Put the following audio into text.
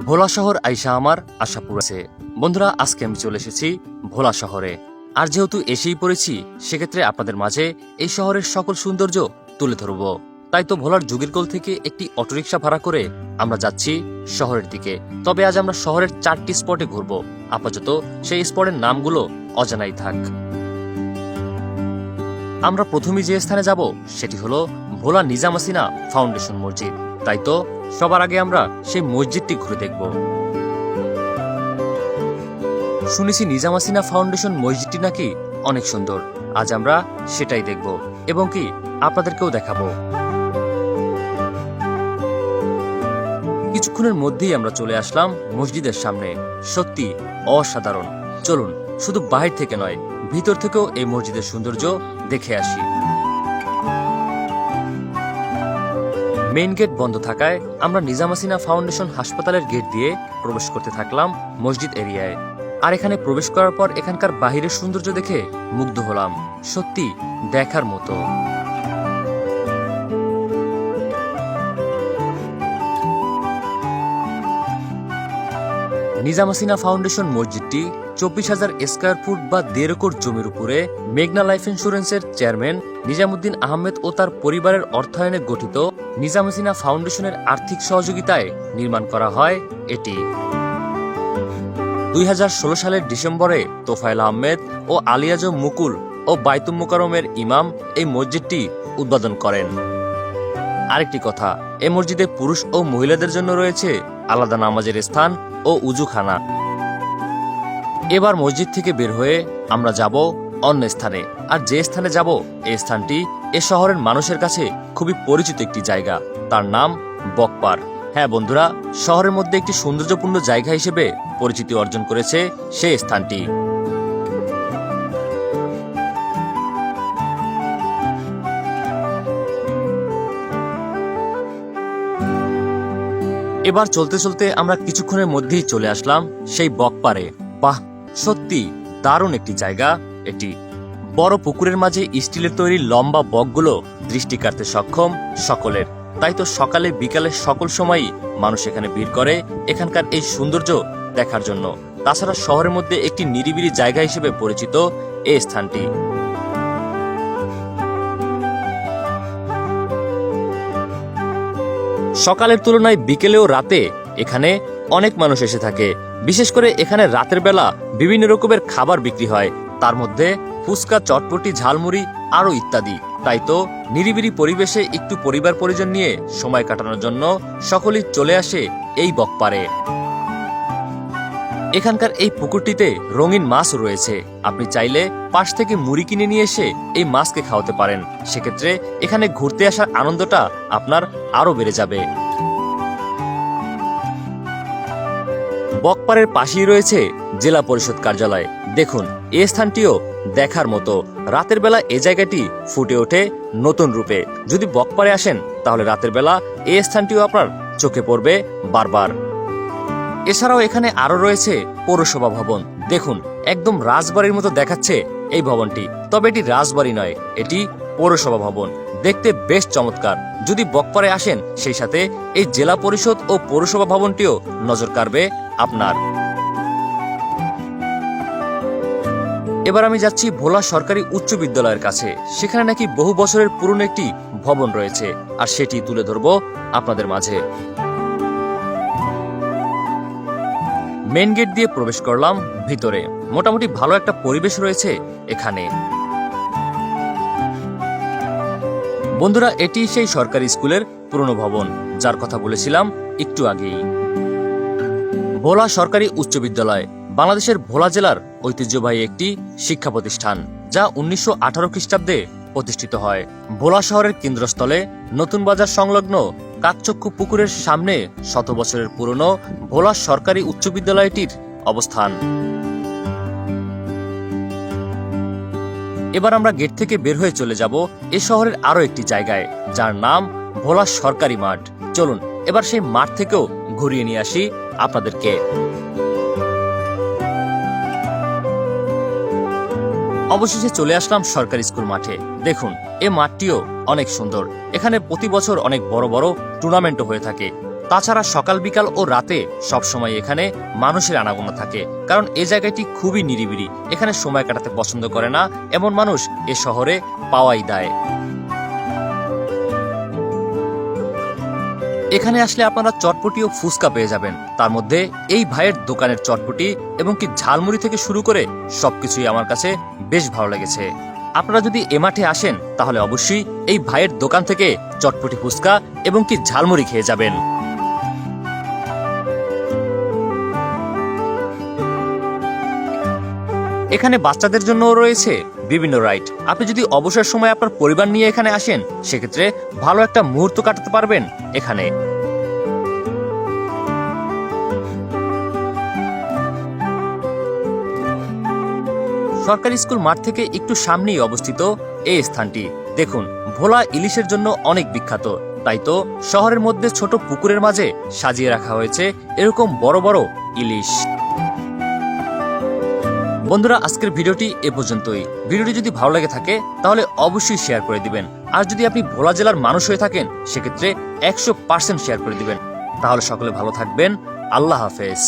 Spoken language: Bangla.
ভোলা শহর আইসা আমার আশা পুরাছে। বন্ধুরা, আজকে আমি চলে এসেছি ভোলা শহরে। আর যেহেতু এসেই পড়েছি, সেক্ষেত্রে আপনাদের মাঝে এই শহরের সকল সৌন্দর্য তুলে ধরব। তাই তো ভোলার যুগিরকোল থেকে একটি অটোরিকশা ভাড়া করে আমরা যাচ্ছি শহরের দিকে। তবে আজ আমরা শহরের 4টি স্পটে ঘুরব। আপাতত সেই স্পটের নামগুলো অজানাই থাক। আমরা প্রথমেই যে স্থানে যাব সেটি হলো ভোলা নিজাম হাসিনা ফাউন্ডেশন মসজিদ। তাই তো সবার আগে আমরা সেই মসজিদটি ঘুরে দেখব। শুনেছি নিজাম হাসিনা ফাউন্ডেশন মসজিদটি নাকি অনেক সুন্দর। আজ আমরা সেটাই দেখব এবং কি আপনাদেরকেও দেখাবো। কিছুক্ষণের মধ্যেই আমরা চলে আসলাম মসজিদের সামনে। সত্যি অসাধারণ। চলুন শুধু বাহির থেকে নয়, ভিতর থেকেও এই মসজিদের সৌন্দর্য দেখে আসি। মেইন গেট বন্ধ থাকায় আমরা নিজাম হাসিনা ফাউন্ডেশন হাসপাতালের গেট দিয়ে প্রবেশ করতে থাকলাম মসজিদ এরিয়ায়। আর এখানে প্রবেশ করার পর এখানকার বাহিরের সৌন্দর্য দেখে মুগ্ধ হলাম। সত্যি দেখার মতো। নিজাম হাসিনা ফাউন্ডেশন মসজিদটি 24,000 স্কয়ার ফুট বা 1.5 একর জমির উপরে মেঘনা লাইফ ইন্স্যুরেন্সের চেয়ারম্যান নিজামুদ্দিন আহমেদ ও তার পরিবারের অর্থায়নে গঠিত নিজাম হাসিনা ফাউন্ডেশনের আর্থিক সহযোগিতায় নির্মাণ করা হয় এটি। 2016 সালের ডিসেম্বরে তোফায়েল আহমেদ ও আলিয়াজম মুকুল ও বাইতুল মুকাররমের ইমাম এই মসজিদটি উদ্বোধন করেন। আরেকটি কথা, এই মসজিদে পুরুষ ও মহিলাদের জন্য রয়েছে আলাদা নামাজের স্থান ও উজুখানা। এবার মসজিদ থেকে বের হয়ে আমরা যাব অন্য স্থানে। আর যে স্থানে যাব, এই স্থানটি এ শহরের মানুষের কাছে খুবই পরিচিত একটি জায়গা। তার নাম বকপার। হ্যাঁ বন্ধুরা, শহরের মধ্যে একটি সৌন্দর্যপূর্ণ জায়গা হিসেবে পরিচিতি অর্জন করেছে সেই স্থানটি। এবার চলতে চলতে আমরা কিছুক্ষণের মধ্যেই চলে আসলাম সেই বকপারে। বাহ, সত্যি দারুণ একটি জায়গা এটি। বড় পুকুরের মাঝে স্টিলের তৈরি লম্বা বকগুলো দৃষ্টি কাড়তে সক্ষম সকলের। তাই তো সকালে বিকালে সকল সময়ই মানুষ এখানে ভিড় করে এখানকার এই সৌন্দর্য দেখার জন্য। তাছাড়া শহরের মধ্যে একটি নিরিবিলি জায়গা হিসেবে পরিচিত এই স্থানটি। সকালের তুলনায় বিকেলে ও রাতে এখানে অনেক মানুষ এসে থাকে। বিশেষ করে এখানে রাতের বেলা বিভিন্ন রকমের খাবার বিক্রি হয়, তার মধ্যে ফুচকা, চটপটি, ঝালমুড়ি আরো ইত্যাদি। তাই তো নিরিবিলি পরিবেশে একটু পরিবার পরিজন নিয়ে সময় কাটানোর জন্য সকলেই চলে আসে এই বকপারে। এখানকার এই পুকুরটিতে রঙিন মাছ রয়েছে। আপনি চাইলে পাশ থেকে মুড়ি কিনে নিয়ে এসে এই মাছকে খাওয়াতে পারেন। সেক্ষেত্রে এখানে ঘুরতে আসার আনন্দটা আপনার আরো বেড়ে যাবে। বকপারের পাশেই রয়েছে জেলা পরিষদ কার্যালয়। দেখুন, এই স্থানটিও দেখার মতো। রাতের বেলা এই জায়গাটি ফুটে ওঠে নতুন রূপে। যদি বকপারে আসেন তাহলে রাতের বেলা এই স্থানটিও আপনার চোখে পড়বে বারবার। এছাড়াও এখানে আরো রয়েছে পৌরসভা ভবন। দেখুন, একদম রাজবাড়ির মতো দেখাচ্ছে এই ভবনটি। তবে এটি রাজবাড়ি নয়, এটি পৌরসভা ভবন। দেখতে বেশ চমৎকার। যদি বকপারে আসেন, সেই সাথে এই জেলা পরিষদ ও পৌরসভা ভবনটিও নজর কাড়বে আপনার। এবার আমি যাচ্ছি ভোলা সরকারি উচ্চ বিদ্যালয়ের কাছে। সেখানে নাকি বহু বছরের পুরনো একটি ভবন রয়েছে, আর সেটি তুলে ধরবো আপনাদের মাঝে। মেইন গেট দিয়ে প্রবেশ করলাম ভিতরে। মোটামুটি ভালো একটা পরিবেশ রয়েছে এখানে। বন্ধুরা, এটি সেই সরকারি স্কুলের পুরনো ভবন যার কথা বলেছিলাম একটু আগেই। ভোলা সরকারি উচ্চ বিদ্যালয় বাংলাদেশের ভোলা জেলার ঐতিহ্যবাহী একটি শিক্ষা প্রতিষ্ঠান, যা 1918 খ্রিস্টাব্দে প্রতিষ্ঠিত হয়। ভোলা শহরের কেন্দ্রস্থলে নতুন বাজার সংলগ্ন কাকচক্ষু পুকুরের সামনে 100 বছরের পুরনো ভোলা সরকারি উচ্চ বিদ্যালয়টির অবস্থান। এবার আমরা গেট থেকে বের হয়ে চলে যাব এ শহরের আরো একটি জায়গায়, যার নাম ভোলা সরকারি মাঠ। চলুন এবার সেই মাঠ থেকেও ঘুরিয়ে নিয়ে আসি আপনাদেরকে। অবশেষে চলে আসলাম সরকারি স্কুল মাঠে। দেখুন, এই মাঠটিও অনেক সুন্দর। এখানে প্রতি বছর অনেক বড় বড় টুর্নামেন্টও হয়ে থাকে। তাছাড়া সকাল বিকাল ও রাতে সবসময় এখানে মানুষের আনাগোনা থাকে, কারণ এই জায়গাটি খুবই নিরিবিলি। এখানে সময় কাটাতে পছন্দ করে না এমন মানুষ এ শহরে পাওয়াই দায়। এখানে আসলে আপনারা চটপটি ও ফুচকা পেয়ে যাবেন। তার মধ্যে এই ভাইয়ের দোকানের চটপটি এবং কি ঝালমুড়ি থেকে শুরু করে সবকিছুই আমার কাছে বেশ ভালো লেগেছে। আপনারা যদি এ মাঠে আসেন তাহলে অবশ্যই এই ভাইয়ের দোকান থেকে চটপটি ফুচকা এবং কি ঝালমুড়ি খেয়ে যাবেন। এখানে বাচ্চাদের জন্যও রয়েছে বিভিন্ন রাইড। আপনি যদি অবসর সময় আপনার পরিবার নিয়ে এখানে আসেন সেক্ষেত্রে ভালো একটা মুহূর্ত কাটাতে পারবেন এখানে। সরকারি স্কুল মাঠ থেকে একটু সামনেই অবস্থিত এই স্থানটি। দেখুন, ভোলা ইলিশের জন্য অনেক বিখ্যাত, তাই তো শহরের মধ্যে ছোট পুকুরের মাঝে সাজিয়ে রাখা হয়েছে এরকম বড় বড় ইলিশ। বন্ধুরা, আজকের ভিডিওটি এ পর্যন্তই। ভিডিওটি যদি ভালো লাগে থাকে তাহলে অবশ্যই শেয়ার করে দিবেন। আর যদি আপনি ভোলা জেলার মানুষ হয়ে থাকেন সেক্ষেত্রে 100% শেয়ার করে দিবেন। তাহলে সকলে ভালো থাকবেন। আল্লাহ হাফেজ।